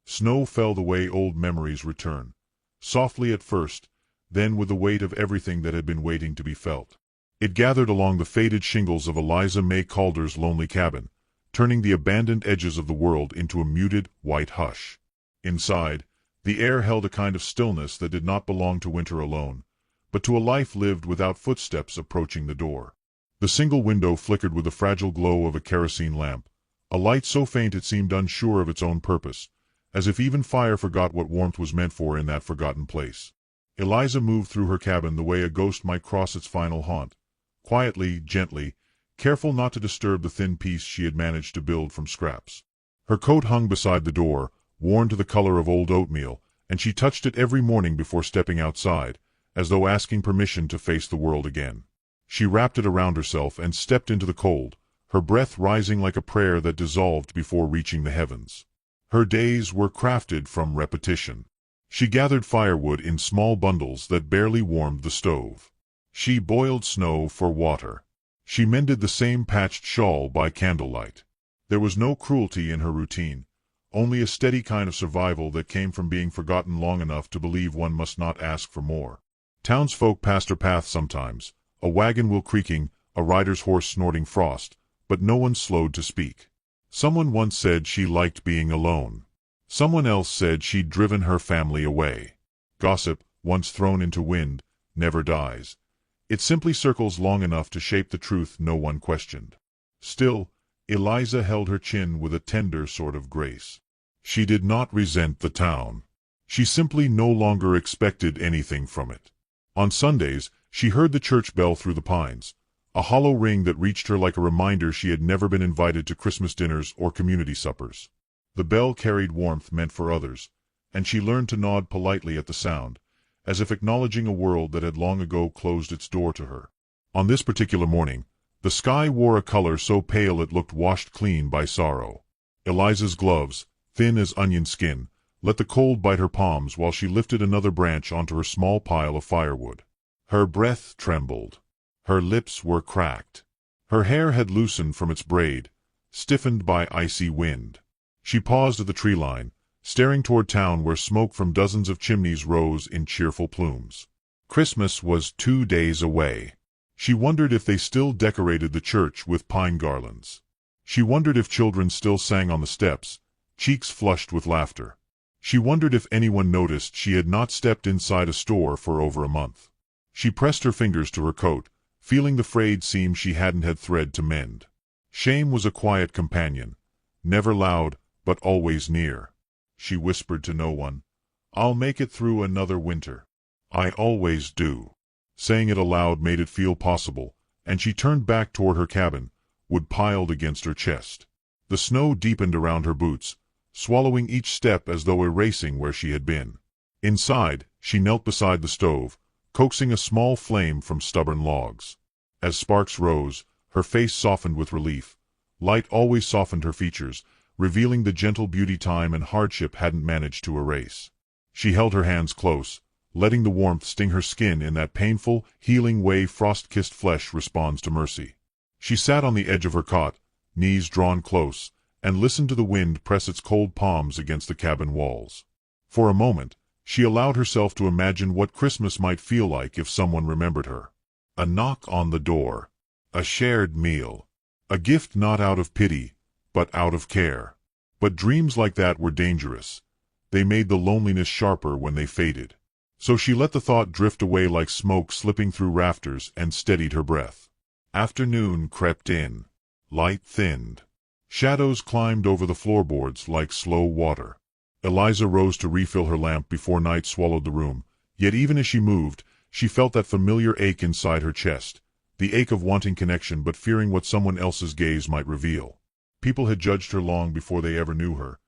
Snow fell the way old memories return, softly at first, then with the weight of everything that had been waiting to be felt. It gathered along the faded shingles of Eliza May Calder's lonely cabin, turning the abandoned edges of the world into a muted, white hush. Inside, the air held a kind of stillness that did not belong to winter alone, but to a life lived without footsteps approaching the door. The single window flickered with the fragile glow of a kerosene lamp, a light so faint it seemed unsure of its own purpose, as if even fire forgot what warmth was meant for in that forgotten place. Eliza moved through her cabin the way a ghost might cross its final haunt, quietly, gently, careful not to disturb the thin peace she had managed to build from scraps. Her coat hung beside the door, worn to the color of old oatmeal, and she touched it every morning before stepping outside, as though asking permission to face the world again. She wrapped it around herself and stepped into the cold, her breath rising like a prayer that dissolved before reaching the heavens. Her days were crafted from repetition. She gathered firewood in small bundles that barely warmed the stove. She boiled snow for water. She mended the same patched shawl by candlelight. There was no cruelty in her routine, only a steady kind of survival that came from being forgotten long enough to believe one must not ask for more. Townsfolk passed her path sometimes, a wagon wheel creaking, a rider's horse snorting frost, but no one slowed to speak. Someone once said she liked being alone. Someone else said she'd driven her family away. Gossip, once thrown into wind, never dies. It simply circles long enough to shape the truth no one questioned. Still, Eliza held her chin with a tender sort of grace. She did not resent the town. She simply no longer expected anything from it. On Sundays, she heard the church bell through the pines, a hollow ring that reached her like a reminder she had never been invited to Christmas dinners or community suppers. The bell carried warmth meant for others, and she learned to nod politely at the sound, as if acknowledging a world that had long ago closed its door to her. On this particular morning, the sky wore a color so pale it looked washed clean by sorrow. Eliza's gloves, thin as onion skin, let the cold bite her palms while she lifted another branch onto her small pile of firewood. Her breath trembled. Her lips were cracked. Her hair had loosened from its braid, stiffened by icy wind. She paused at the tree line, staring toward town where smoke from dozens of chimneys rose in cheerful plumes. Christmas was 2 days away. She wondered if they still decorated the church with pine garlands. She wondered if children still sang on the steps, cheeks flushed with laughter. She wondered if anyone noticed she had not stepped inside a store for over a month. She pressed her fingers to her coat, feeling the frayed seam she hadn't had thread to mend. Shame was a quiet companion, never loud, but always near. She whispered to no one, "I'll make it through another winter. I always do." Saying it aloud made it feel possible, and she turned back toward her cabin, wood piled against her chest. The snow deepened around her boots, swallowing each step as though erasing where she had been. Inside, she knelt beside the stove, coaxing a small flame from stubborn logs. As sparks rose, her face softened with relief. Light always softened her features, revealing the gentle beauty time and hardship hadn't managed to erase. She held her hands close, letting the warmth sting her skin in that painful, healing way frost-kissed flesh responds to mercy. She sat on the edge of her cot, knees drawn close, and listened to the wind press its cold palms against the cabin walls. For a moment, she allowed herself to imagine what Christmas might feel like if someone remembered her. A knock on the door. A shared meal. A gift not out of pity, but out of care. But dreams like that were dangerous. They made the loneliness sharper when they faded. So she let the thought drift away like smoke slipping through rafters and steadied her breath. Afternoon crept in. Light thinned. Shadows climbed over the floorboards like slow water. Eliza rose to refill her lamp before night swallowed the room, yet even as she moved, she felt that familiar ache inside her chest, the ache of wanting connection but fearing what someone else's gaze might reveal. People had judged her long before they ever knew her,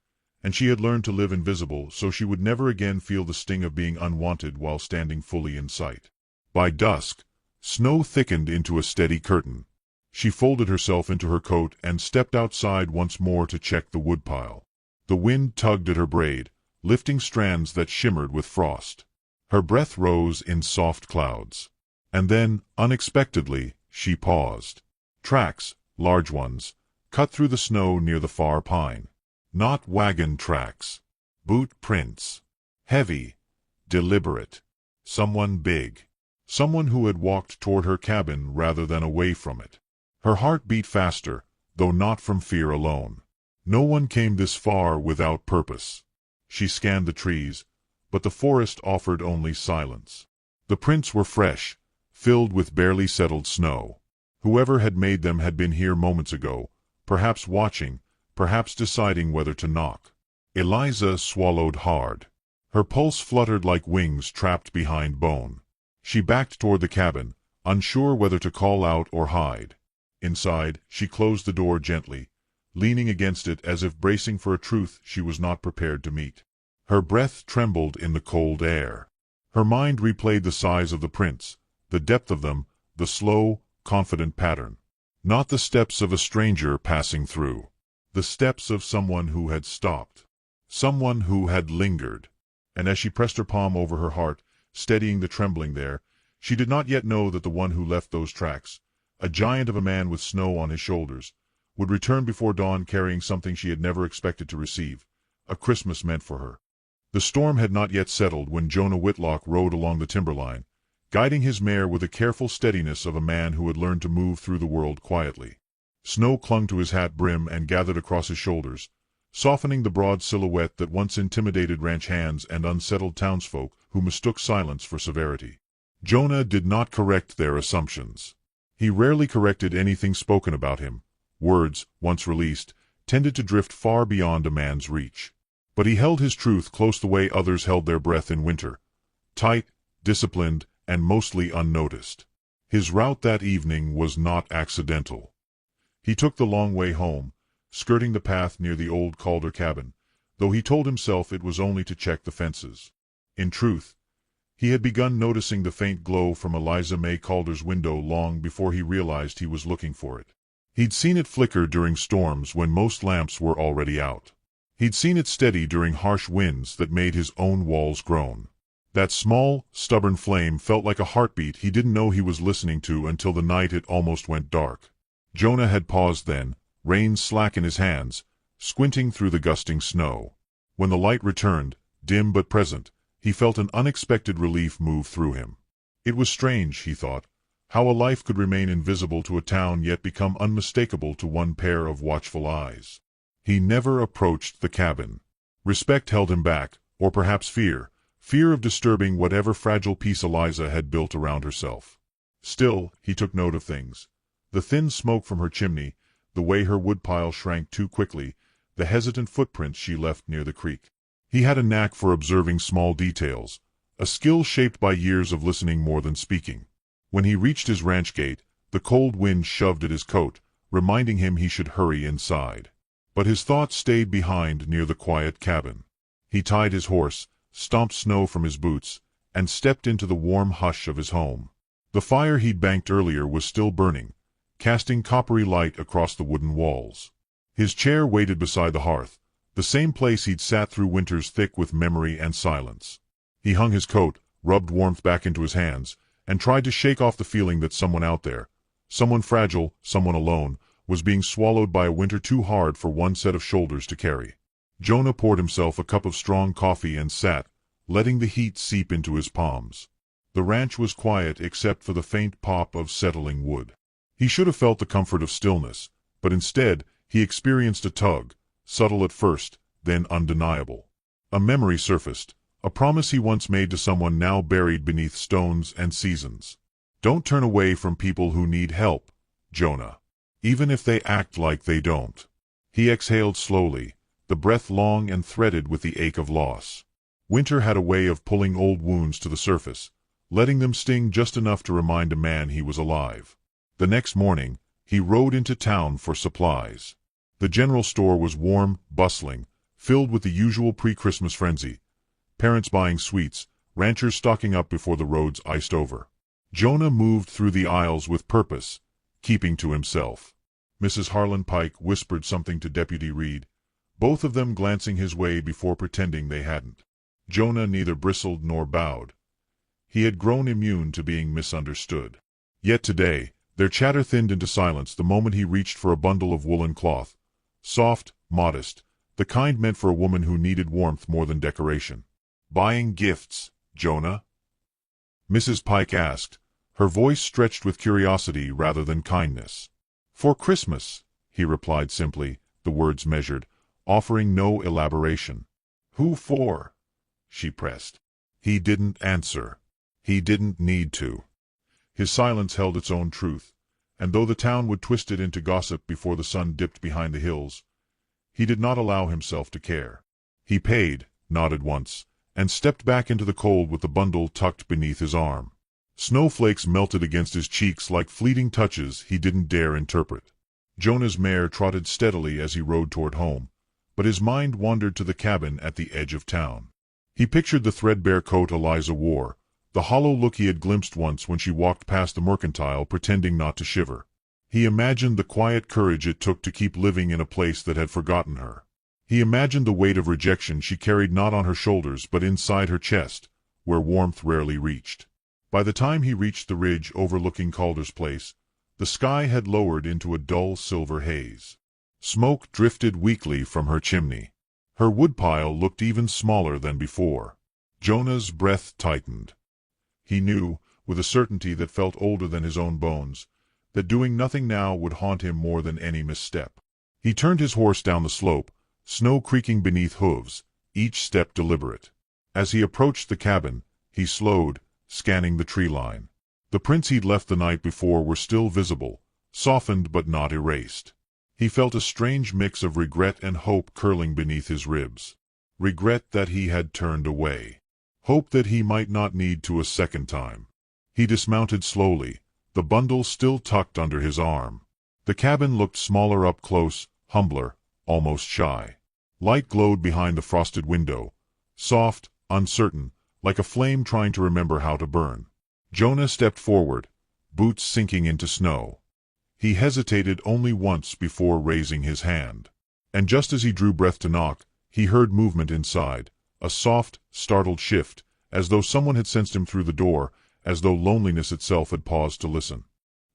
and she had learned to live invisible so she would never again feel the sting of being unwanted while standing fully in sight. By dusk, snow thickened into a steady curtain. She folded herself into her coat and stepped outside once more to check the woodpile. The wind tugged at her braid, lifting strands that shimmered with frost. Her breath rose in soft clouds. And then, unexpectedly, she paused. Tracks, large ones, cut through the snow near the far pine. Not wagon tracks, Boot prints. Heavy. Deliberate. Someone big. Someone who had walked toward her cabin rather than away from it. Her heart beat faster, though not from fear alone. No one came this far without purpose. She scanned the trees, but the forest offered only silence. The prints were fresh, filled with barely settled snow. Whoever had made them had been here moments ago, perhaps watching, perhaps deciding whether to knock. Eliza swallowed hard. Her pulse fluttered like wings trapped behind bone. She backed toward the cabin, unsure whether to call out or hide. Inside, she closed the door gently, leaning against it as if bracing for a truth she was not prepared to meet. Her breath trembled in the cold air. Her mind replayed the size of the prints, the depth of them, the slow, confident pattern. Not the steps of a stranger passing through. The steps of someone who had stopped. Someone who had lingered. And as she pressed her palm over her heart, steadying the trembling there, she did not yet know that the one who left those tracks, a giant of a man with snow on his shoulders, would return before dawn carrying something she had never expected to receive, a Christmas meant for her. The storm had not yet settled when Jonah Whitlock rode along the timberline, guiding his mare with the careful steadiness of a man who had learned to move through the world quietly. Snow clung to his hat brim and gathered across his shoulders, softening the broad silhouette that once intimidated ranch hands and unsettled townsfolk who mistook silence for severity. Jonah did not correct their assumptions. He rarely corrected anything spoken about him. Words, once released, tended to drift far beyond a man's reach. But he held his truth close the way others held their breath in winter, tight, disciplined, and mostly unnoticed. His route that evening was not accidental. He took the long way home, skirting the path near the old Calder cabin, though he told himself it was only to check the fences. In truth, he had begun noticing the faint glow from Eliza May Calder's window long before he realized he was looking for it. He'd seen it flicker during storms when most lamps were already out. He'd seen it steady during harsh winds that made his own walls groan. That small, stubborn flame felt like a heartbeat he didn't know he was listening to until the night it almost went dark. Jonah had paused then, reins slack in his hands, squinting through the gusting snow. When the light returned, dim but present, he felt an unexpected relief move through him. It was strange, he thought, how a life could remain invisible to a town yet become unmistakable to one pair of watchful eyes. He never approached the cabin. Respect held him back, or perhaps fear of disturbing whatever fragile peace Eliza had built around herself. Still, he took note of things. The thin smoke from her chimney, the way her woodpile shrank too quickly, the hesitant footprints she left near the creek. He had a knack for observing small details, a skill shaped by years of listening more than speaking. When he reached his ranch gate, the cold wind shoved at his coat, reminding him he should hurry inside. But his thoughts stayed behind near the quiet cabin. He tied his horse, stomped snow from his boots, and stepped into the warm hush of his home. The fire he'd banked earlier was still burning, casting coppery light across the wooden walls. His chair waited beside the hearth, the same place he'd sat through winters thick with memory and silence. He hung his coat, rubbed warmth back into his hands, and tried to shake off the feeling that someone out there, someone fragile, someone alone, was being swallowed by a winter too hard for one set of shoulders to carry. Jonah poured himself a cup of strong coffee and sat, letting the heat seep into his palms. The ranch was quiet except for the faint pop of settling wood. He should have felt the comfort of stillness, but instead he experienced a tug, subtle at first, then undeniable. A memory surfaced, a promise he once made to someone now buried beneath stones and seasons. Don't turn away from people who need help, Jonah. Even if they act like they don't. He exhaled slowly, the breath long and threaded with the ache of loss. Winter had a way of pulling old wounds to the surface, letting them sting just enough to remind a man he was alive. The next morning, he rode into town for supplies. The general store was warm, bustling, filled with the usual pre-Christmas frenzy. Parents buying sweets, ranchers stocking up before the roads iced over. Jonah moved through the aisles with purpose, keeping to himself. Mrs. Harlan Pike whispered something to Deputy Reed, both of them glancing his way before pretending they hadn't. Jonah neither bristled nor bowed. He had grown immune to being misunderstood. Yet today, their chatter thinned into silence the moment he reached for a bundle of woolen cloth. Soft, modest, The kind meant for a woman who needed warmth more than decoration. "Buying gifts, Jonah?" Mrs. Pike asked, her voice stretched with curiosity rather than kindness. "For Christmas," he replied simply, the words measured, offering no elaboration. "Who for?" she pressed. He didn't answer. He didn't need to. His silence held its own truth, and though the town would twist it into gossip before the sun dipped behind the hills, he did not allow himself to care. He paid, nodded once, and stepped back into the cold with the bundle tucked beneath his arm. Snowflakes melted against his cheeks like fleeting touches he didn't dare interpret. Jonah's mare trotted steadily as he rode toward home, but his mind wandered to the cabin at the edge of town. He pictured the threadbare coat Eliza wore, the hollow look he had glimpsed once when she walked past the mercantile pretending not to shiver. He imagined the quiet courage it took to keep living in a place that had forgotten her. He imagined the weight of rejection she carried not on her shoulders but inside her chest, where warmth rarely reached. By the time he reached the ridge overlooking Calder's place, the sky had lowered into a dull silver haze. Smoke drifted weakly from her chimney. Her woodpile looked even smaller than before. Jonah's breath tightened. He knew, with a certainty that felt older than his own bones, that doing nothing now would haunt him more than any misstep. He turned his horse down the slope, snow creaking beneath hooves, each step deliberate. As he approached the cabin, he slowed, scanning the tree line. The prints he'd left the night before were still visible, softened but not erased. He felt a strange mix of regret and hope curling beneath his ribs. Regret that he had turned away. Hope that he might not need to a second time. He dismounted slowly, the bundle still tucked under his arm. The cabin looked smaller up close, humbler, almost shy. Light glowed behind the frosted window, soft, uncertain, like a flame trying to remember how to burn. Jonah stepped forward, boots sinking into snow. He hesitated only once before raising his hand. And just as he drew breath to knock, he heard movement inside, a soft, startled shift, as though someone had sensed him through the door, as though loneliness itself had paused to listen.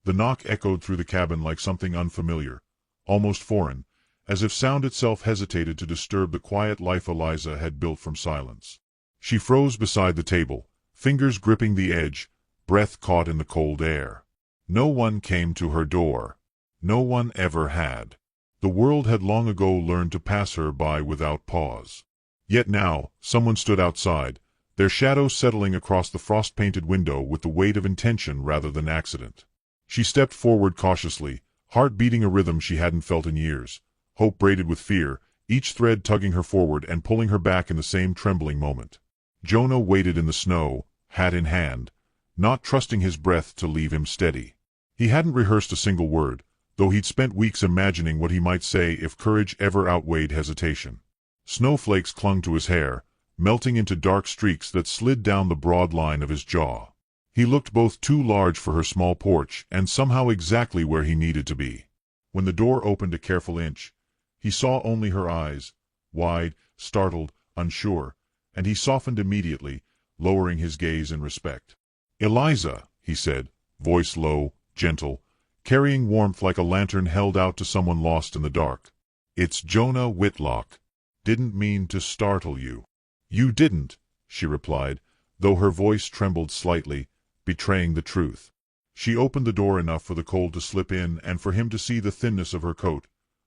The knock echoed through the cabin like something unfamiliar, almost foreign, as if sound itself hesitated to disturb the quiet life Eliza had built from silence. She froze beside the table, fingers gripping the edge, breath caught in the cold air. No one came to her door. No one ever had. The world had long ago learned to pass her by without pause. Yet now, someone stood outside, their shadow settling across the frost-painted window with the weight of intention rather than accident. She stepped forward cautiously, heart beating a rhythm she hadn't felt in years, hope braided with fear, each thread tugging her forward and pulling her back in the same trembling moment. Jonah waited in the snow, hat in hand, not trusting his breath to leave him steady. He hadn't rehearsed a single word, though he'd spent weeks imagining what he might say if courage ever outweighed hesitation. Snowflakes clung to his hair, melting into dark streaks that slid down the broad line of his jaw. He looked both too large for her small porch and somehow exactly where he needed to be. When the door opened a careful inch, he saw only her eyes, wide, startled, unsure, and he softened immediately, lowering his gaze in respect. "Eliza," he said, voice low, gentle, carrying warmth like a lantern held out to someone lost in the dark. "It's Jonah Whitlock. Didn't mean to startle you." "You didn't," she replied, though her voice trembled slightly, betraying the truth. She opened the door enough for the cold to slip in and for him to see the thinness of her coat,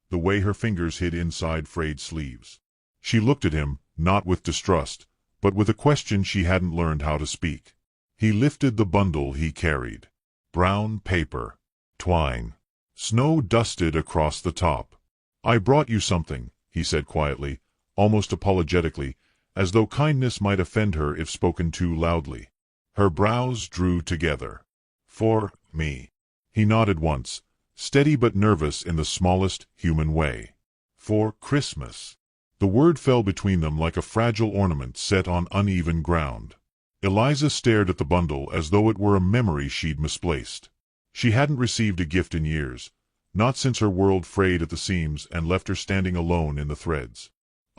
the way her fingers hid inside frayed sleeves. She looked at him, not with distrust, but with a question she hadn't learned how to speak. He lifted the bundle he carried. Brown paper. Twine. Snow dusted across the top. "I brought you something," he said quietly, almost apologetically, as though kindness might offend her if spoken too loudly. Her brows drew together. "For me." He nodded once, steady but nervous in the smallest human way. "For Christmas." The word fell between them like a fragile ornament set on uneven ground. Eliza stared at the bundle as though it were a memory she'd misplaced. She hadn't received a gift in years, not since her world frayed at the seams and left her standing alone in the threads.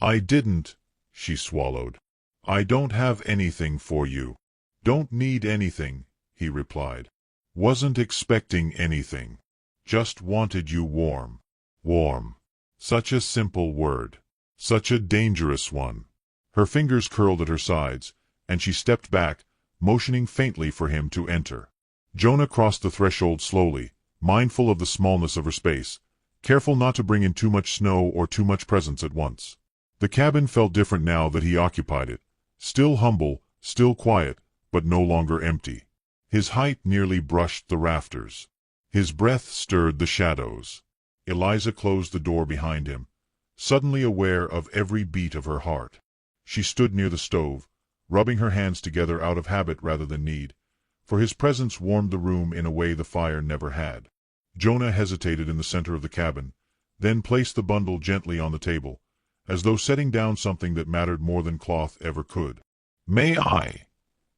"I didn't," she swallowed. "I don't have anything for you." "Don't need anything," he replied. "Wasn't expecting anything. Just wanted you warm." Warm. Such a simple word. Such a dangerous one. Her fingers curled at her sides, and she stepped back, motioning faintly for him to enter. Jonah crossed the threshold slowly, mindful of the smallness of her space, careful not to bring in too much snow or too much presence at once. The cabin felt different now that he occupied it, still humble, still quiet, but no longer empty. His height nearly brushed the rafters. His breath stirred the shadows. Eliza closed the door behind him, suddenly aware of every beat of her heart. She stood near the stove, rubbing her hands together out of habit rather than need, for his presence warmed the room in a way the fire never had. Jonah hesitated in the center of the cabin, then placed the bundle gently on the table, as though setting down something that mattered more than cloth ever could. "May I?"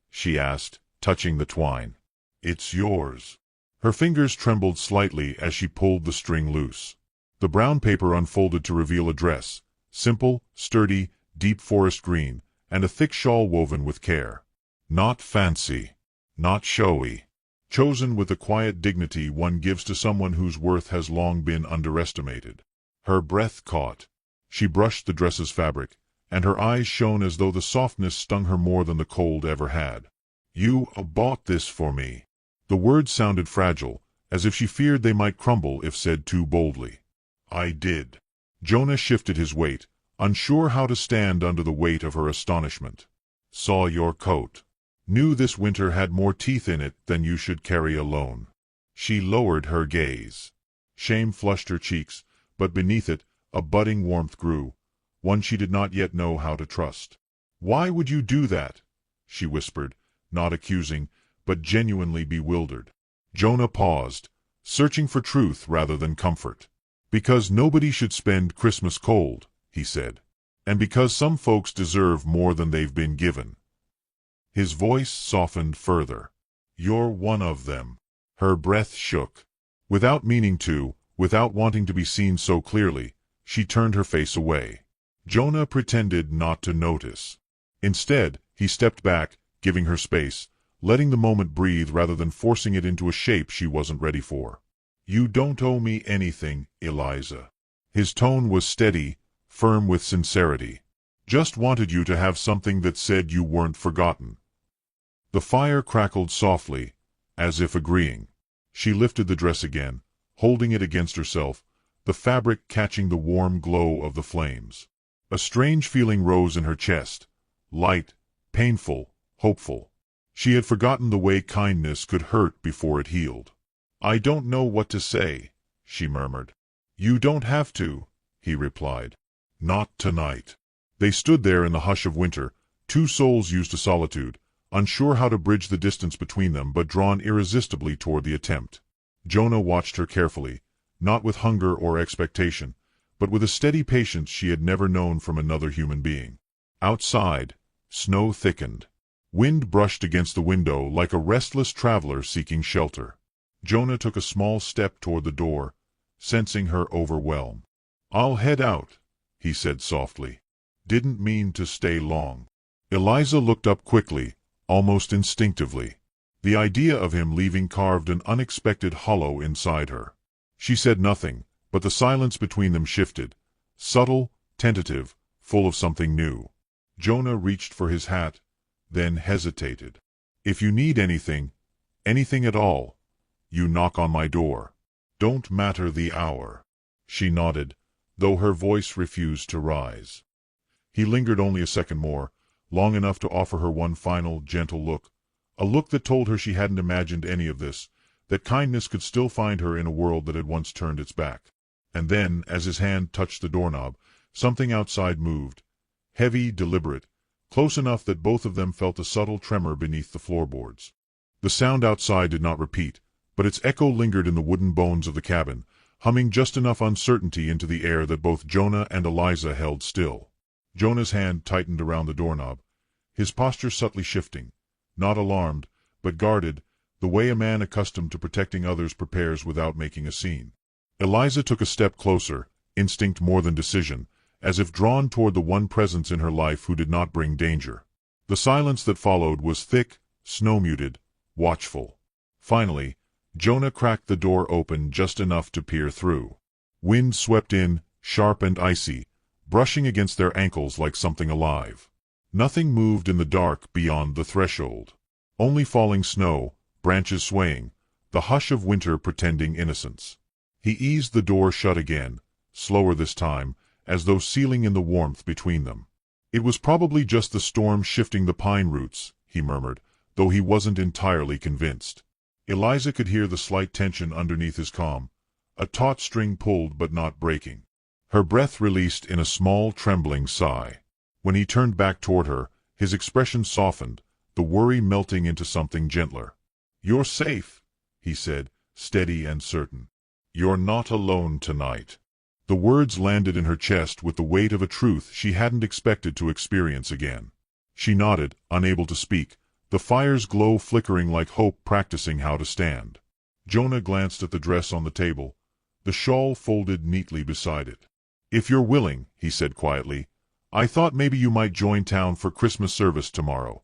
she asked, touching the twine. "It's yours." Her fingers trembled slightly as she pulled the string loose. The brown paper unfolded to reveal a dress, simple, sturdy, deep forest green, and a thick shawl woven with care. Not fancy, not showy, chosen with the quiet dignity one gives to someone whose worth has long been underestimated. Her breath caught. She brushed the dress's fabric, and her eyes shone as though the softness stung her more than the cold ever had. "You bought this for me." The words sounded fragile, as if she feared they might crumble if said too boldly. "I did." Jonah shifted his weight, unsure how to stand under the weight of her astonishment. "Saw your coat. Knew this winter had more teeth in it than you should carry alone." She lowered her gaze. Shame flushed her cheeks, but beneath it a budding warmth grew, one she did not yet know how to trust. "Why would you do that?" she whispered, not accusing, but genuinely bewildered. Jonah paused, searching for truth rather than comfort. "Because nobody should spend Christmas cold," he said. "And because some folks deserve more than they've been given." His voice softened further. "You're one of them." Her breath shook. Without meaning to, without wanting to be seen so clearly, she turned her face away. Jonah pretended not to notice. Instead, he stepped back, giving her space, letting the moment breathe rather than forcing it into a shape she wasn't ready for. "You don't owe me anything, Eliza." His tone was steady, firm with sincerity. "Just wanted you to have something that said you weren't forgotten." The fire crackled softly, as if agreeing. She lifted the dress again, holding it against herself, the fabric catching the warm glow of the flames. A strange feeling rose in her chest, light, painful, hopeful. She had forgotten the way kindness could hurt before it healed. "I don't know what to say," she murmured. "You don't have to," he replied. "Not tonight." They stood there in the hush of winter, two souls used to solitude, unsure how to bridge the distance between them but drawn irresistibly toward the attempt. Jonah watched her carefully, not with hunger or expectation, but with a steady patience she had never known from another human being. Outside, snow thickened. Wind brushed against the window like a restless traveler seeking shelter. Jonah took a small step toward the door, sensing her overwhelm. "I'll head out," he said softly. "Didn't mean to stay long." Eliza looked up quickly, almost instinctively. The idea of him leaving carved an unexpected hollow inside her. She said nothing, but the silence between them shifted, subtle, tentative, full of something new. Jonah reached for his hat, then hesitated. "If you need anything, anything at all, you knock on my door. Don't matter the hour." She nodded, though her voice refused to rise. He lingered only a second more, long enough to offer her one final, gentle look, a look that told her she hadn't imagined any of this, that kindness could still find her in a world that had once turned its back. And then, as his hand touched the doorknob, something outside moved, heavy, deliberate, close enough that both of them felt a subtle tremor beneath the floorboards. The sound outside did not repeat, but its echo lingered in the wooden bones of the cabin, humming just enough uncertainty into the air that both Jonah and Eliza held still. Jonah's hand tightened around the doorknob, his posture subtly shifting, not alarmed, but guarded, the way a man accustomed to protecting others prepares without making a scene. Eliza took a step closer, instinct more than decision, as if drawn toward the one presence in her life who did not bring danger. The silence that followed was thick, snow-muted, watchful. Finally, Jonah cracked the door open just enough to peer through. Wind swept in, sharp and icy, brushing against their ankles like something alive. Nothing moved in the dark beyond the threshold. Only falling snow, branches swaying, the hush of winter pretending innocence. He eased the door shut again, slower this time, as though sealing in the warmth between them. It was probably just the storm shifting the pine roots, he murmured, though he wasn't entirely convinced. Eliza could hear the slight tension underneath his calm, a taut string pulled but not breaking. Her breath released in a small, trembling sigh. When he turned back toward her, his expression softened, the worry melting into something gentler. "You're safe," he said, steady and certain. "You're not alone tonight." The words landed in her chest with the weight of a truth she hadn't expected to experience again. She nodded, unable to speak, the fire's glow flickering like hope practicing how to stand. Jonah glanced at the dress on the table, the shawl folded neatly beside it. "If you're willing," he said quietly, "I thought maybe you might join town for Christmas service tomorrow."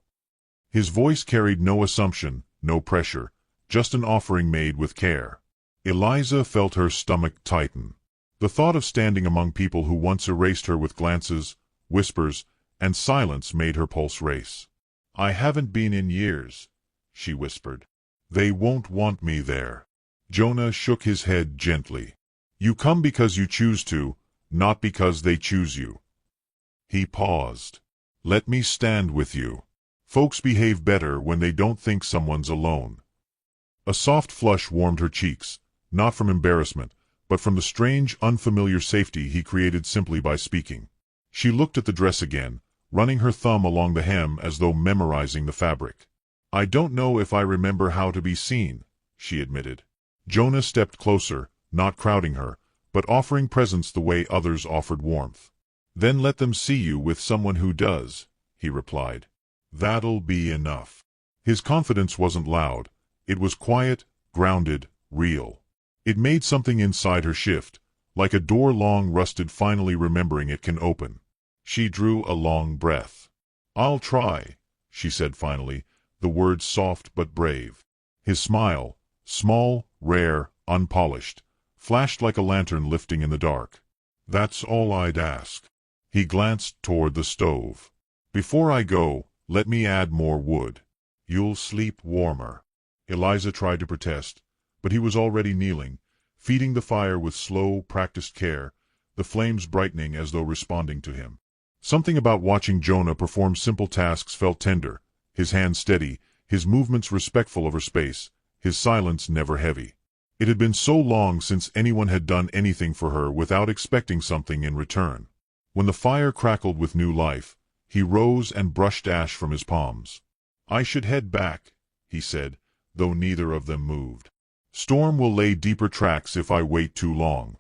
His voice carried no assumption, no pressure, just an offering made with care. Eliza felt her stomach tighten. The thought of standing among people who once erased her with glances, whispers, and silence made her pulse race. "I haven't been in years," she whispered. "They won't want me there." Jonah shook his head gently. "You come because you choose to, not because they choose you." He paused. "Let me stand with you. Folks behave better when they don't think someone's alone." A soft flush warmed her cheeks, not from embarrassment, but from the strange, unfamiliar safety he created simply by speaking. She looked at the dress again, running her thumb along the hem as though memorizing the fabric. "I don't know if I remember how to be seen," she admitted. Jonah stepped closer, not crowding her, but offering presence the way others offered warmth. "Then let them see you with someone who does," he replied. "That'll be enough." His confidence wasn't loud. It was quiet, grounded, real. It made something inside her shift, like a door long rusted finally remembering it can open. She drew a long breath. "I'll try," she said finally, the words soft but brave. His smile, small, rare, unpolished, flashed like a lantern lifting in the dark. "That's all I'd ask." He glanced toward the stove. "Before I go, let me add more wood. You'll sleep warmer." Eliza tried to protest, but he was already kneeling, feeding the fire with slow, practiced care, the flames brightening as though responding to him. Something about watching Jonah perform simple tasks felt tender, his hands steady, his movements respectful of her space, his silence never heavy. It had been so long since anyone had done anything for her without expecting something in return. When the fire crackled with new life, he rose and brushed ash from his palms. "I should head back," he said, though neither of them moved. "Storm will lay deeper tracks if I wait too long."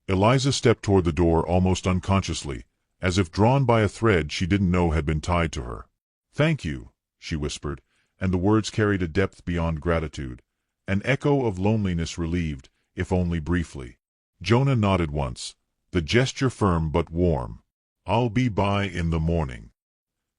Eliza stepped toward the door almost unconsciously, as if drawn by a thread she didn't know had been tied to her. "Thank you," she whispered, and the words carried a depth beyond gratitude, an echo of loneliness relieved, if only briefly. Jonah nodded once, the gesture firm but warm. "I'll be by in the morning."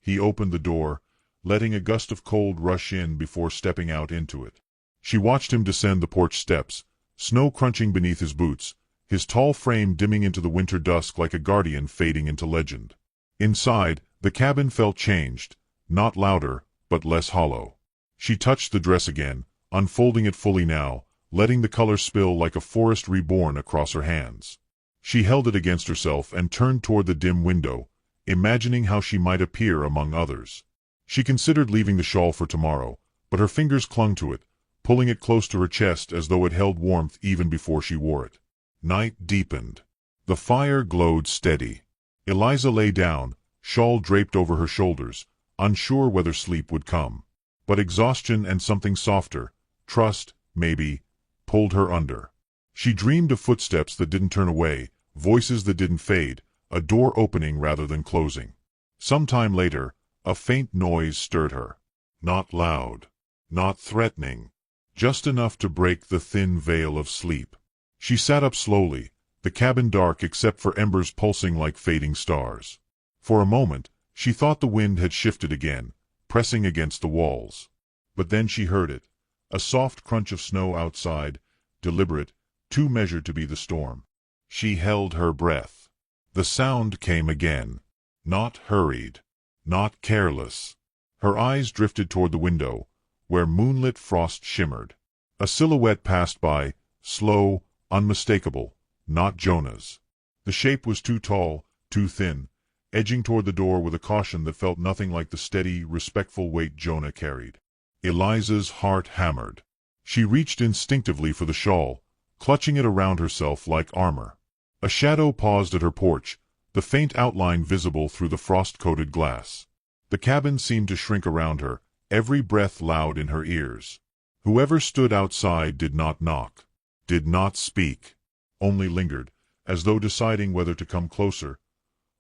He opened the door, letting a gust of cold rush in before stepping out into it. She watched him descend the porch steps, snow crunching beneath his boots, his tall frame dimming into the winter dusk like a guardian fading into legend. Inside, the cabin felt changed, not louder, but less hollow. She touched the dress again, unfolding it fully now, letting the color spill like a forest reborn across her hands. She held it against herself and turned toward the dim window, imagining how she might appear among others. She considered leaving the shawl for tomorrow, but her fingers clung to it, pulling it close to her chest as though it held warmth even before she wore it. Night deepened. The fire glowed steady. Eliza lay down, shawl draped over her shoulders, unsure whether sleep would come. But exhaustion and something softer, trust, maybe, pulled her under. She dreamed of footsteps that didn't turn away, voices that didn't fade, a door opening rather than closing. Some time later, a faint noise stirred her. Not loud, not threatening, just enough to break the thin veil of sleep. She sat up slowly, the cabin dark except for embers pulsing like fading stars. For a moment, she thought the wind had shifted again, pressing against the walls. But then she heard it, a soft crunch of snow outside, deliberate, too measured to be the storm. She held her breath. The sound came again. Not hurried. Not careless. Her eyes drifted toward the window, where moonlit frost shimmered. A silhouette passed by, slow, unmistakable, not Jonah's. The shape was too tall, too thin, edging toward the door with a caution that felt nothing like the steady, respectful weight Jonah carried. Eliza's heart hammered. She reached instinctively for the shawl, clutching it around herself like armor. A shadow paused at her porch, the faint outline visible through the frost-coated glass. The cabin seemed to shrink around her, every breath loud in her ears. Whoever stood outside did not knock, did not speak, only lingered, as though deciding whether to come closer,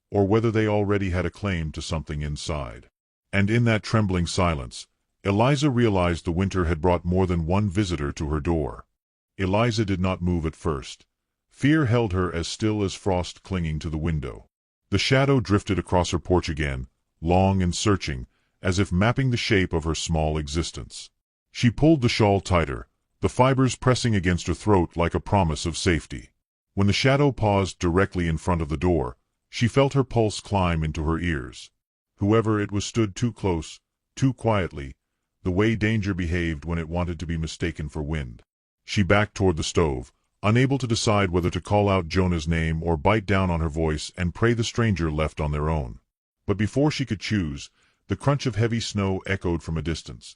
or whether they already had a claim to something inside. And in that trembling silence, Eliza realized the winter had brought more than one visitor to her door. Eliza did not move at first. Fear held her as still as frost clinging to the window. The shadow drifted across her porch again, long and searching, as if mapping the shape of her small existence. She pulled the shawl tighter, the fibers pressing against her throat like a promise of safety. When the shadow paused directly in front of the door, she felt her pulse climb into her ears. Whoever it was stood too close, too quietly, the way danger behaved when it wanted to be mistaken for wind. She backed toward the stove, unable to decide whether to call out Jonah's name or bite down on her voice and pray the stranger left on their own. But before she could choose, the crunch of heavy snow echoed from a distance,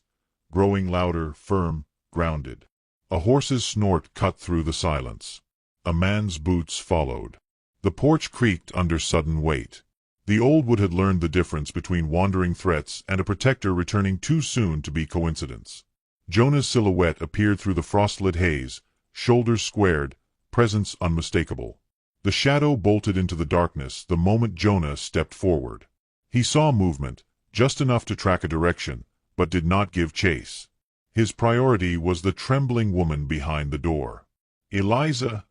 growing louder, firm, grounded. A horse's snort cut through the silence. A man's boots followed. The porch creaked under sudden weight. The old wood had learned the difference between wandering threats and a protector returning too soon to be coincidence. Jonah's silhouette appeared through the frost-lit haze, shoulders squared, presence unmistakable. The shadow bolted into the darkness the moment Jonah stepped forward. He saw movement, just enough to track a direction, but did not give chase. His priority was the trembling woman behind the door. "Eliza,"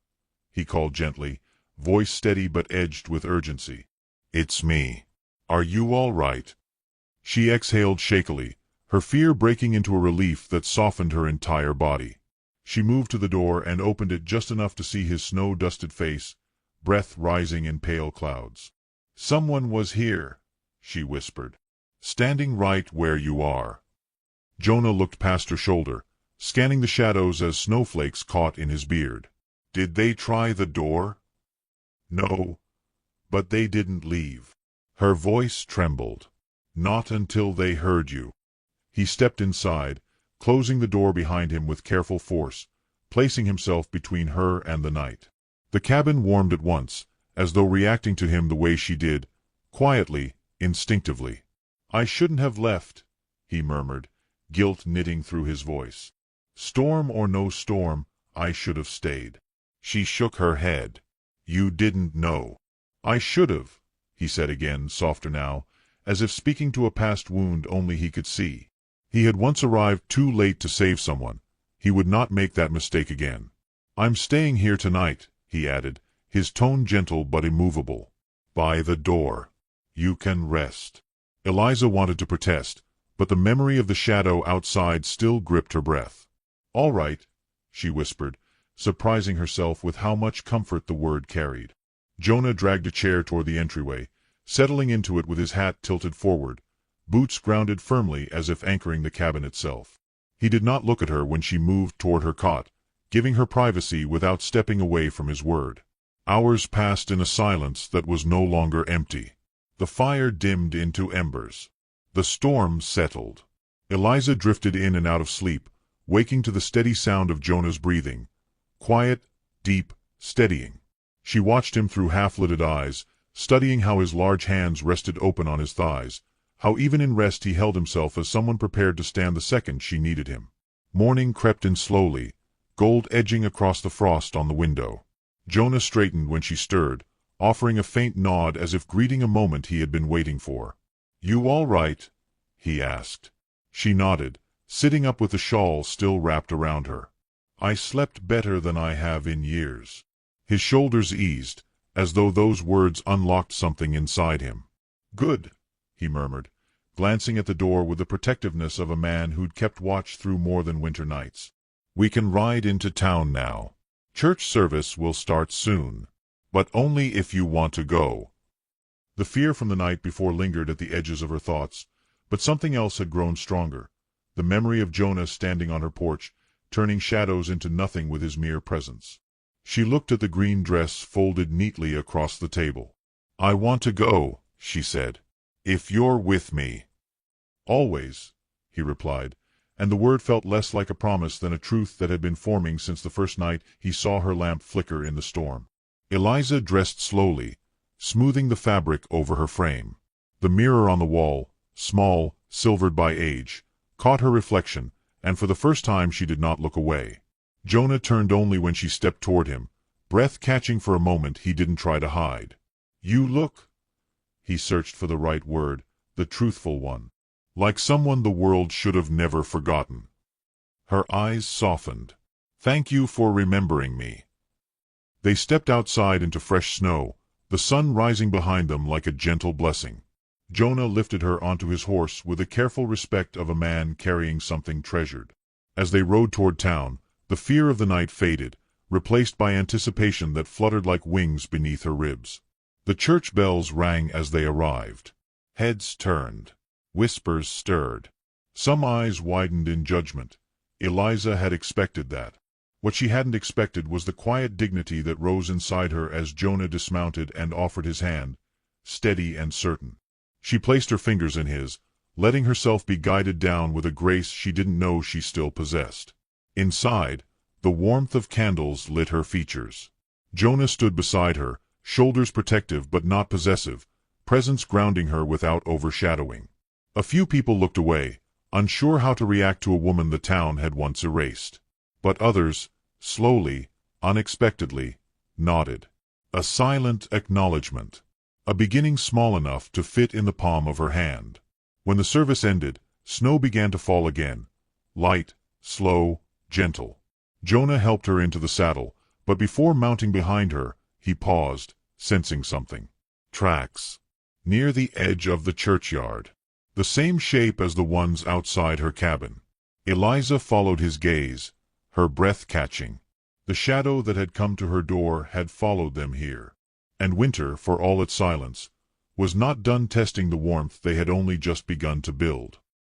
he called gently, voice steady but edged with urgency. "It's me. Are you all right?" She exhaled shakily, her fear breaking into a relief that softened her entire body. She moved to the door and opened it just enough to see his snow-dusted face, breath rising in pale clouds. "Someone was here," she whispered. "Standing right where you are." Jonah looked past her shoulder, scanning the shadows as snowflakes caught in his beard. "Did they try the door?" "No, but they didn't leave." Her voice trembled. "Not until they heard you." He stepped inside, closing the door behind him with careful force, placing himself between her and the night. The cabin warmed at once, as though reacting to him the way she did, quietly, instinctively. "I shouldn't have left," he murmured, guilt knitting through his voice. "Storm or no storm, I should have stayed." She shook her head. "You didn't know." "I should have," he said again, softer now, as if speaking to a past wound only he could see. He had once arrived too late to save someone. He would not make that mistake again. "I'm staying here tonight," he added, his tone gentle but immovable. "By the door. You can rest." Eliza wanted to protest, but the memory of the shadow outside still gripped her breath. "All right," she whispered, surprising herself with how much comfort the word carried. Jonah dragged a chair toward the entryway, settling into it with his hat tilted forward, boots grounded firmly as if anchoring the cabin itself. He did not look at her when she moved toward her cot, giving her privacy without stepping away from his word. Hours passed in a silence that was no longer empty. The fire dimmed into embers. The storm settled. Eliza drifted in and out of sleep, waking to the steady sound of Jonah's breathing. Quiet, deep, steadying. She watched him through half-lidded eyes, studying how his large hands rested open on his thighs, how even in rest he held himself as someone prepared to stand the second she needed him. Morning crept in slowly, gold edging across the frost on the window. Jonah straightened when she stirred, offering a faint nod as if greeting a moment he had been waiting for. "You all right?" he asked. She nodded, sitting up with the shawl still wrapped around her. "I slept better than I have in years." His shoulders eased, as though those words unlocked something inside him. "Good," he murmured, glancing at the door with the protectiveness of a man who'd kept watch through more than winter nights. "We can ride into town now. Church service will start soon." But only if you want to go. The fear from the night before lingered at the edges of her thoughts, but something else had grown stronger. The memory of Jonah standing on her porch, turning shadows into nothing with his mere presence. She looked at the green dress folded neatly across the table. "I want to go," she said. "If you're with me." "Always," he replied, and the word felt less like a promise than a truth that had been forming since the first night he saw her lamp flicker in the storm. Eliza dressed slowly, smoothing the fabric over her frame. The mirror on the wall, small, silvered by age, caught her reflection, and for the first time she did not look away. Jonah turned only when she stepped toward him, breath catching for a moment he didn't try to hide. "You look—" He searched for the right word, the truthful one. "Like someone the world should have never forgotten." Her eyes softened. "Thank you for remembering me." They stepped outside into fresh snow, the sun rising behind them like a gentle blessing. Jonah lifted her onto his horse with the careful respect of a man carrying something treasured. As they rode toward town, the fear of the night faded, replaced by anticipation that fluttered like wings beneath her ribs. The church bells rang as they arrived. Heads turned. Whispers stirred. Some eyes widened in judgment. Eliza had expected that. What she hadn't expected was the quiet dignity that rose inside her as Jonah dismounted and offered his hand, steady and certain. She placed her fingers in his, letting herself be guided down with a grace she didn't know she still possessed. Inside, the warmth of candles lit her features. Jonah stood beside her, shoulders protective but not possessive, presence grounding her without overshadowing. A few people looked away, unsure how to react to a woman the town had once erased. But others, slowly, unexpectedly, nodded. A silent acknowledgment. A beginning small enough to fit in the palm of her hand. When the service ended, snow began to fall again. Light, slow, gentle. Jonah helped her into the saddle, but before mounting behind her, he paused, sensing something. Tracks. Near the edge of the churchyard. The same shape as the ones outside her cabin. Eliza followed his gaze, her breath catching. The shadow that had come to her door had followed them here. And winter, for all its silence, was not done testing the warmth they had only just begun to build.